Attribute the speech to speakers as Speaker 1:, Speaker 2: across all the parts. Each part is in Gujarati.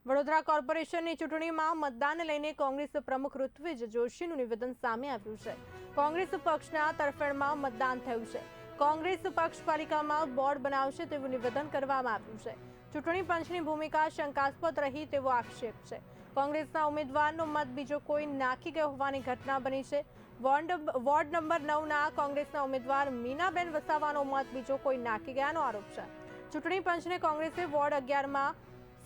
Speaker 1: વડોદરા કોર્પોરેશનની ચૂંટણીમાં મતદાનને લઈને કોંગ્રેસ પ્રમુખ ઋત્વિજ જોશીનું નિવેદન સામે આવ્યું છે। કોંગ્રેસ પક્ષના તરફેણમાં મતદાન થયું છે। કોંગ્રેસ પક્ષ પાલિકામાં બોર્ડ બનાવશે તેવું નિવેદન કરવામાં આવ્યું છે। ચૂંટણી પંચની ભૂમિકા શંકાસ્પદ રહી તેવો આક્ષેપ છે। કોંગ્રેસના ઉમેદવારનો મત બીજો કોઈ નાખી ગયો હોવાની ઘટના બની છે। વોર્ડ નંબર 9ના કોંગ્રેસના ઉમેદવાર મીનાબેન વસાવાનો મત બીજો કોઈ નાખી ગયાનો આરોપ છે। ચૂંટણી પંચને કોંગ્રેસે વોર્ડ 11માં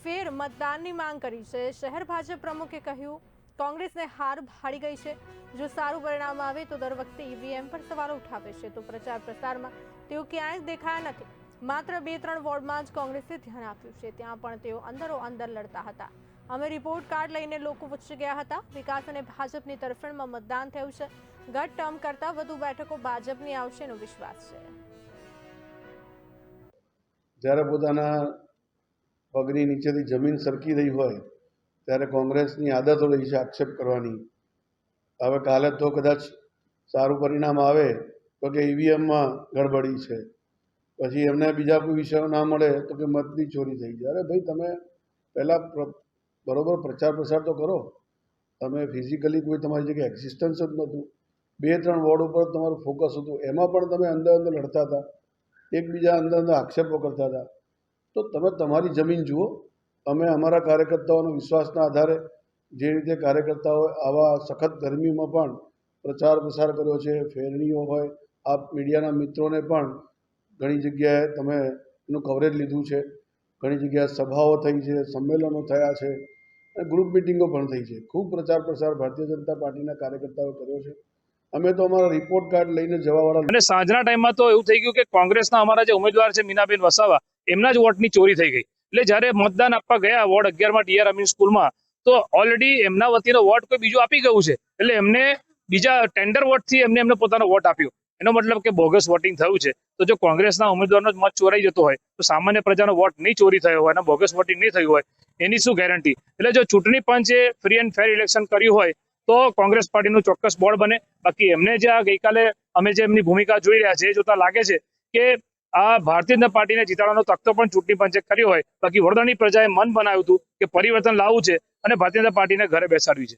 Speaker 1: ફેર મતદાનની માંગ કરી છે। શહેર ભાજપ પ્રમુખે કહ્યું, કોંગ્રેસને હાર ભાડી ગઈ છે। જો સારું પરિણામ આવે તો દર વખતે ઈવીએમ પર સવાલો ઉઠાવે છે, તો પ્રચાર પ્રસારમાં તેઓ ક્યાંય દેખાયા નથી। માત્ર 2-3 વોર્ડમાં જ કોંગ્રેસે ધ્યાન આપ્યું છે, ત્યાં પણ તેઓ અંદરો અંદર લડતા હતા। અમે રિપોર્ટ કાર્ડ લઈને લોકો પૂછી ગયા હતા। વિકાસ અને ભાજપની તરફેણમાં મતદાન થયું છે। ગત ટર્મ કરતાં વધુ બેઠકો ભાજપની આવશેનો વિશ્વાસ છે।
Speaker 2: જ્યારે પોતાના પગની નીચેથી જમીન સરકી રહી હોય ત્યારે કોંગ્રેસની આદતો રહી છે આક્ષેપ કરવાની। હવે કાલે તો કદાચ સારું પરિણામ આવે તો કે ઈવીએમમાં ગડબડી છે, પછી એમને બીજા કોઈ વિષયો ના મળે તો કે મતની ચોરી થઈ જાય। અરે ભાઈ, તમે પહેલાં બરોબર પ્રચાર પ્રસાર તો કરો। તમે ફિઝિકલી કોઈ તમારી જગ્યાએ એક્ઝિસ્ટન્સ જ નહોતું। 2-3 વોર્ડ ઉપર તમારું ફોકસ હતું, એમાં પણ તમે અંદર અંદર લડતા હતા, એકબીજા અંદર અંદર આક્ષેપો કરતા હતા। તો તમે તમારી જમીન જુઓ। અમે અમારા કાર્યકર્તાઓનો વિશ્વાસના આધારે જે રીતે કાર્યકર્તાઓ આવા સખત ગરમીમાં પણ પ્રચાર પ્રસાર કર્યો છે, ફેરણીઓ હોય, આપ મીડિયાના મિત્રોને પણ ઘણી જગ્યાએ તમે એનું કવરેજ લીધું છે, ઘણી જગ્યાએ સભાઓ થઈ છે, સંમેલનો થયા છે અને ગ્રુપ મિટિંગો પણ થઈ છે। ખૂબ પ્રચાર પ્રસાર ભારતીય જનતા પાર્ટીના કાર્યકર્તાઓ કર્યો છે। અમે તો અમારા રિપોર્ટ કાર્ડ લઈને જવાવાળા
Speaker 3: અને સાંજના ટાઈમમાં તો એવું થઈ ગયું કે કોંગ્રેસના અમારા જે ઉમેદવાર છે મીનાબેન વસાવા, એમના જ વોટની ચોરી થઈ ગઈ। એટલે જ્યારે મતદાન આપવા ગયા વોર્ડ 11માં ડીઆર અમીન સ્કૂલમાં, તો ઓલરેડી એમના વતીનો વોટ કોઈ બીજું આપી ગયું છે। એટલે એમને બીજા ટેન્ડર વોટથી એમને પોતાનો વોટ આપ્યો। એનો મતલબ કે બોગસ વોટિંગ થયું છે। તો જો કોંગ્રેસના ઉમેદવારનો જ મત ચોરાઈ જતો હોય તો સામાન્ય પ્રજાનો વોટ નહીં ચોરી થયો હોય અને બોગસ વોટિંગ નહીં થયું હોય એની શું ગેરંટી? એટલે જો ચૂંટણી પંચે ફ્રી એન્ડ ફેર ઇલેક્શન કર્યું હોય તો કોંગ્રેસ પાર્ટીનું ચોક્કસ બોર્ડ બને। બાકી એમને જે આ ગઈકાલે અમે જે એમની ભૂમિકા જોઈ રહ્યા છે એ જોતા લાગે છે કે આ ભારતીય જનતા પાર્ટીને જીતાડવાનો તખતો પણ ચૂંટણી પંચે કર્યો હોય। બાકી વડોદરાની પ્રજાએ મન બનાવ્યું હતું કે પરિવર્તન લાવવું છે અને ભારતીય જનતા પાર્ટીને ઘરે બેસાડવી છે।